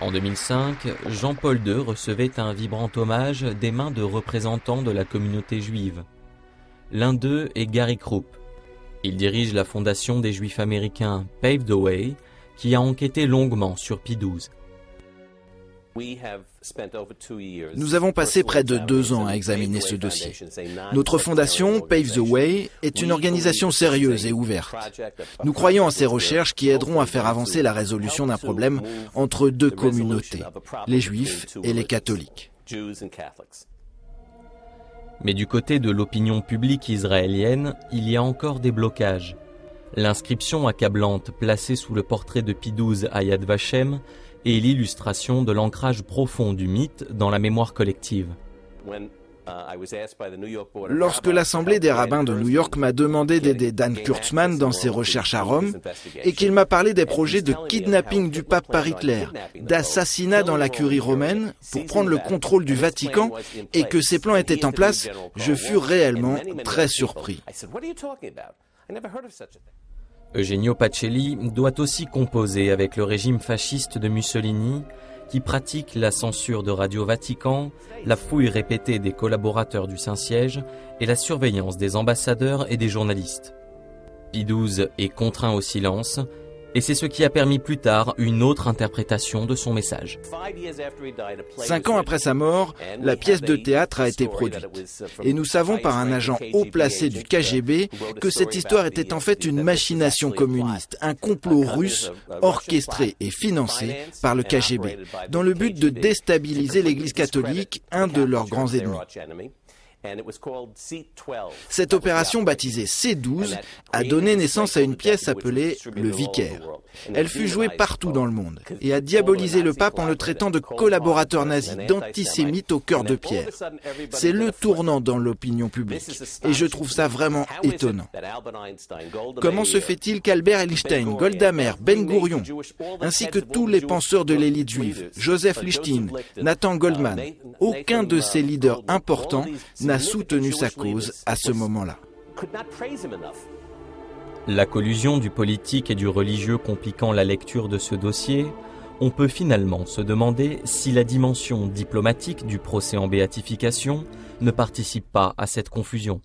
En 2005, Jean-Paul II recevait un vibrant hommage des mains de représentants de la communauté juive. L'un d'eux est Gary Krupp. Il dirige la fondation des Juifs américains Pave the Way, qui a enquêté longuement sur Pie XII. Nous avons passé près de 2 ans à examiner ce dossier. Notre fondation, Pave the Way, est une organisation sérieuse et ouverte. Nous croyons en ces recherches qui aideront à faire avancer la résolution d'un problème entre 2 communautés, les Juifs et les catholiques. Mais du côté de l'opinion publique israélienne, il y a encore des blocages. L'inscription accablante placée sous le portrait de Pie XII à Yad Vashem est l'illustration de l'ancrage profond du mythe dans la mémoire collective. Lorsque l'Assemblée des rabbins de New York m'a demandé d'aider Dan Kurtzman dans ses recherches à Rome et qu'il m'a parlé des projets de kidnapping du pape par Hitler, d'assassinat dans la curie romaine pour prendre le contrôle du Vatican et que ces plans étaient en place, je fus réellement très surpris. Eugenio Pacelli doit aussi composer avec le régime fasciste de Mussolini, qui pratique la censure de Radio Vatican, la fouille répétée des collaborateurs du Saint-Siège et la surveillance des ambassadeurs et des journalistes. Pie XII est contraint au silence, et c'est ce qui a permis plus tard une autre interprétation de son message. 5 ans après sa mort, la pièce de théâtre a été produite. Et nous savons par un agent haut placé du KGB que cette histoire était en fait une machination communiste, un complot russe orchestré et financé par le KGB, dans le but de déstabiliser l'Église catholique, un de leurs grands ennemis. Cette opération baptisée C12 a donné naissance à une pièce appelée Le Vicaire. Elle fut jouée partout dans le monde et a diabolisé le pape en le traitant de collaborateur nazi, d'antisémite au cœur de pierre. C'est le tournant dans l'opinion publique et je trouve ça vraiment étonnant. Comment se fait-il qu'Albert Einstein, Golda Meir, Ben Gourion, ainsi que tous les penseurs de l'élite juive, Joseph Lichtin, Nathan Goldman, aucun de ces leaders importants n'a soutenu sa cause à ce moment-là. La collusion du politique et du religieux compliquant la lecture de ce dossier, on peut finalement se demander si la dimension diplomatique du procès en béatification ne participe pas à cette confusion.